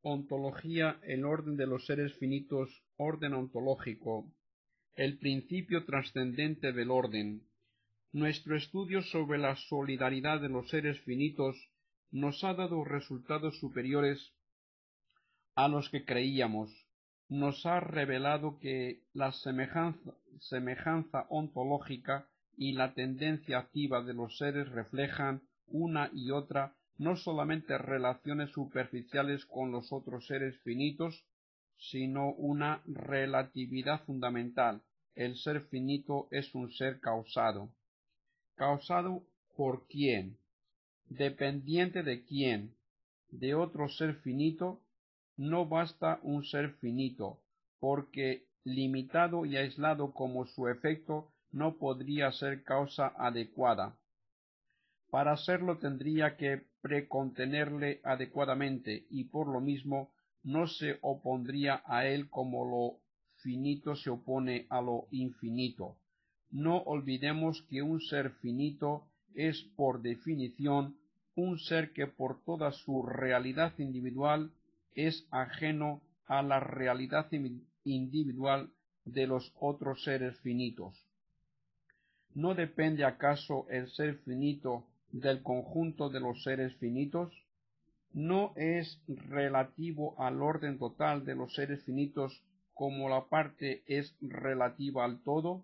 Ontología, el orden de los seres finitos, orden ontológico, el principio trascendente del orden. Nuestro estudio sobre la solidaridad de los seres finitos nos ha dado resultados superiores a los que creíamos. Nos ha revelado que la semejanza ontológica y la tendencia activa de los seres reflejan una y otra no solamente relaciones superficiales con los otros seres finitos, sino una relatividad fundamental. El ser finito es un ser causado. ¿Causado por quién? ¿Dependiente de quién? ¿De otro ser finito? No basta un ser finito, porque limitado y aislado como su efecto no podría ser causa adecuada. Para serlo tendría que precontenerle adecuadamente y por lo mismo no se opondría a él como lo finito se opone a lo infinito. No olvidemos que un ser finito es por definición un ser que por toda su realidad individual es ajeno a la realidad individual de los otros seres finitos. ¿No depende acaso el ser finito del conjunto de los seres finitos? ¿No es relativo al orden total de los seres finitos como la parte es relativa al todo?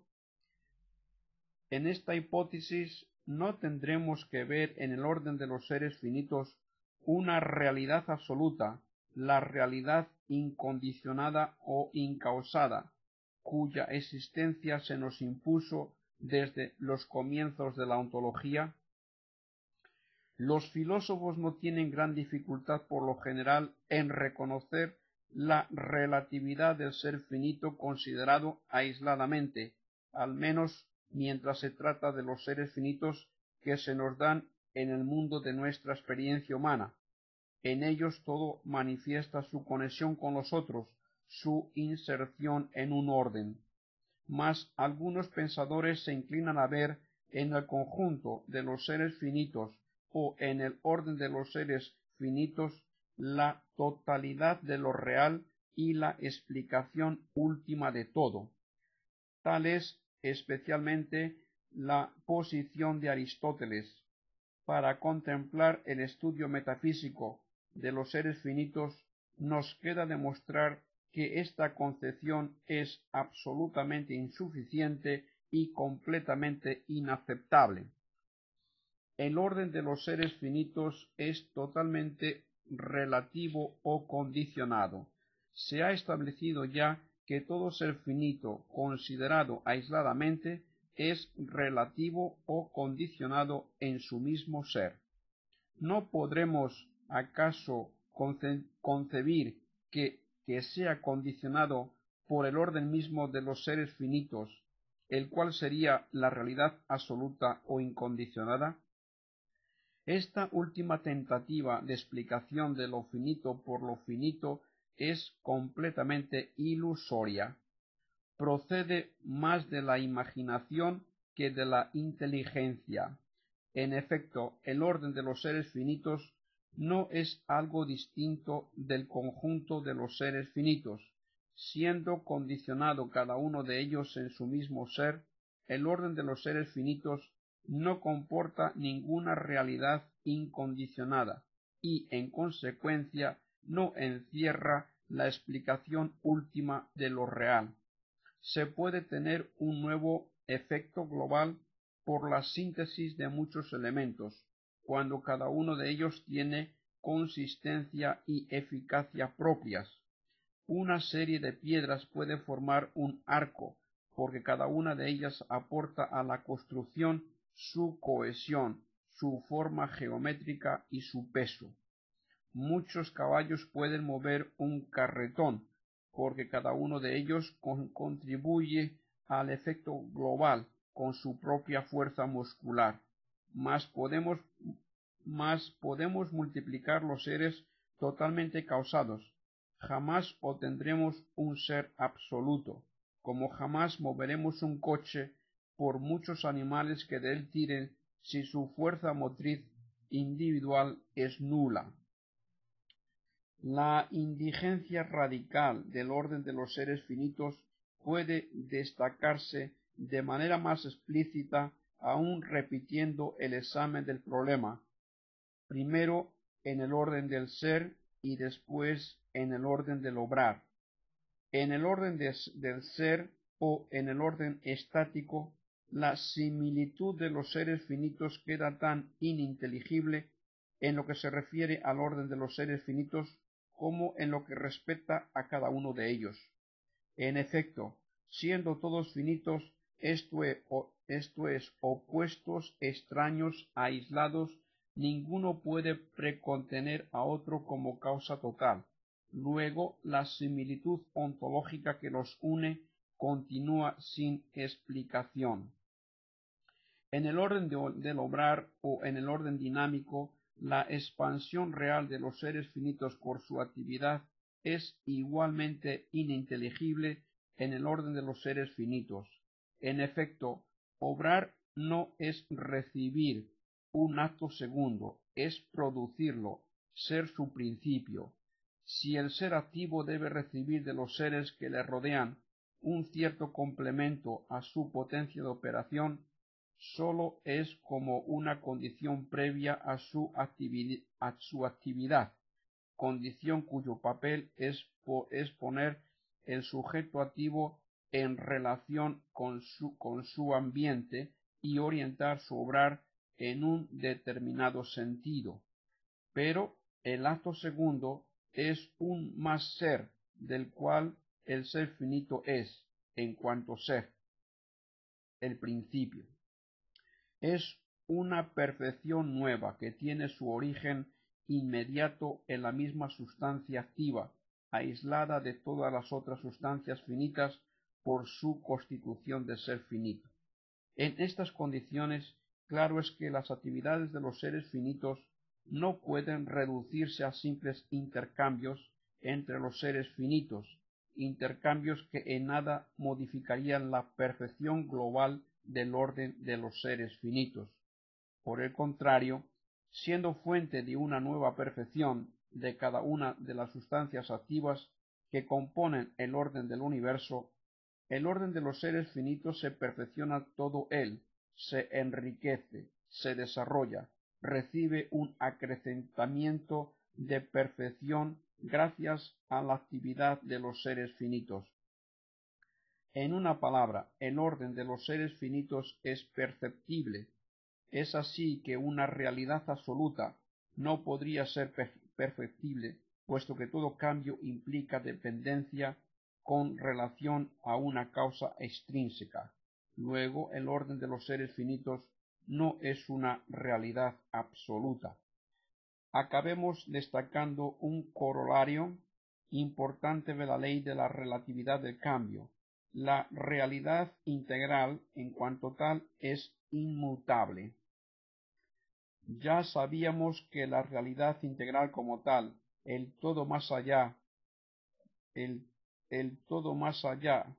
En esta hipótesis no tendremos que ver en el orden de los seres finitos una realidad absoluta, la realidad incondicionada o incausada, cuya existencia se nos impuso desde los comienzos de la ontología. Los filósofos no tienen gran dificultad por lo general en reconocer la relatividad del ser finito considerado aisladamente, al menos mientras se trata de los seres finitos que se nos dan en el mundo de nuestra experiencia humana. En ellos todo manifiesta su conexión con los otros, su inserción en un orden. Mas algunos pensadores se inclinan a ver en el conjunto de los seres finitos o en el orden de los seres finitos la totalidad de lo real y la explicación última de todo. Tal es especialmente la posición de Aristóteles. Para contemplar el estudio metafísico de los seres finitos nos queda demostrar que esta concepción es absolutamente insuficiente y completamente inaceptable. El orden de los seres finitos es totalmente relativo o condicionado. Se ha establecido ya que todo ser finito considerado aisladamente es relativo o condicionado en su mismo ser. ¿No podremos acaso concebir que sea condicionado por el orden mismo de los seres finitos, el cual sería la realidad absoluta o incondicionada? Esta última tentativa de explicación de lo finito por lo finito es completamente ilusoria. Procede más de la imaginación que de la inteligencia. En efecto, el orden de los seres finitos no es algo distinto del conjunto de los seres finitos. Siendo condicionado cada uno de ellos en su mismo ser, el orden de los seres finitos no comporta ninguna realidad incondicionada y, en consecuencia, no encierra la explicación última de lo real. Se puede tener un nuevo efecto global por la síntesis de muchos elementos, cuando cada uno de ellos tiene consistencia y eficacia propias. Una serie de piedras puede formar un arco, porque cada una de ellas aporta a la construcción su cohesión, su forma geométrica y su peso. Muchos caballos pueden mover un carretón, porque cada uno de ellos contribuye al efecto global con su propia fuerza muscular. Mas podemos multiplicar los seres totalmente causados. Jamás obtendremos un ser absoluto, como jamás moveremos un coche por muchos animales que de él tiren si su fuerza motriz individual es nula. La indigencia radical del orden de los seres finitos puede destacarse de manera más explícita aún repitiendo el examen del problema, primero en el orden del ser y después en el orden del obrar. En el orden del ser o en el orden estático, la similitud de los seres finitos queda tan ininteligible en lo que se refiere al orden de los seres finitos como en lo que respecta a cada uno de ellos. En efecto, siendo todos finitos, esto es, opuestos, extraños, aislados, ninguno puede precontener a otro como causa total. Luego, la similitud ontológica que los une continúa sin explicación. En el orden del obrar o en el orden dinámico, la expansión real de los seres finitos por su actividad es igualmente ininteligible en el orden de los seres finitos. En efecto, obrar no es recibir un acto segundo, es producirlo, ser su principio. Si el ser activo debe recibir de los seres que le rodean un cierto complemento a su potencia de operación, sólo es como una condición previa a su actividad, condición cuyo papel es poner el sujeto activo en relación con su ambiente y orientar su obrar en un determinado sentido. Pero el acto segundo es un más ser del cual el ser finito es, en cuanto ser, el principio. Es una perfección nueva que tiene su origen inmediato en la misma sustancia activa, aislada de todas las otras sustancias finitas por su constitución de ser finito. En estas condiciones, claro es que las actividades de los seres finitos no pueden reducirse a simples intercambios entre los seres finitos, intercambios que en nada modificarían la perfección global del orden de los seres finitos. Por el contrario, siendo fuente de una nueva perfección de cada una de las sustancias activas que componen el orden del universo, el orden de los seres finitos se perfecciona todo él, se enriquece, se desarrolla, recibe un acrecentamiento de perfección gracias a la actividad de los seres finitos. En una palabra, el orden de los seres finitos es perceptible. Es así que una realidad absoluta no podría ser perfectible, puesto que todo cambio implica dependencia con relación a una causa extrínseca. Luego, el orden de los seres finitos no es una realidad absoluta. Acabemos destacando un corolario importante de la ley de la relatividad del cambio. La realidad integral, en cuanto tal, es inmutable. Ya sabíamos que la realidad integral como tal, el todo más allá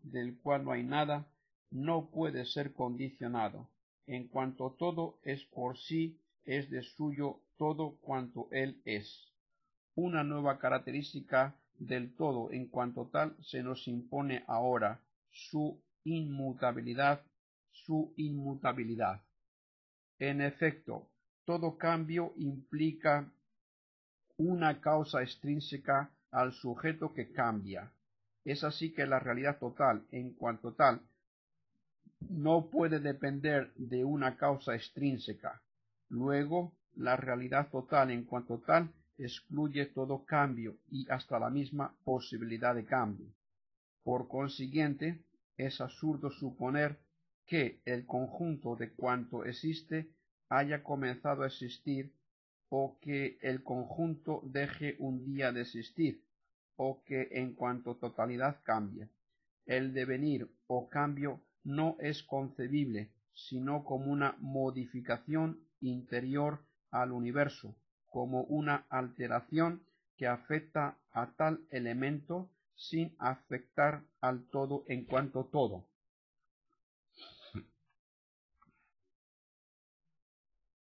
del cual no hay nada, no puede ser condicionado. En cuanto todo es por sí, es de suyo todo cuanto él es. Una nueva característica del todo en cuanto tal se nos impone ahora, su inmutabilidad. En efecto, todo cambio implica una causa extrínseca al sujeto que cambia. Es así que la realidad total, en cuanto tal, no puede depender de una causa extrínseca. Luego, la realidad total, en cuanto tal, excluye todo cambio y hasta la misma posibilidad de cambio. Por consiguiente, es absurdo suponer que el conjunto de cuanto existe haya comenzado a existir o que el conjunto deje un día de existir, o que en cuanto totalidad cambie. El devenir o cambio no es concebible, sino como una modificación interior al universo, como una alteración que afecta a tal elemento sin afectar al todo en cuanto todo.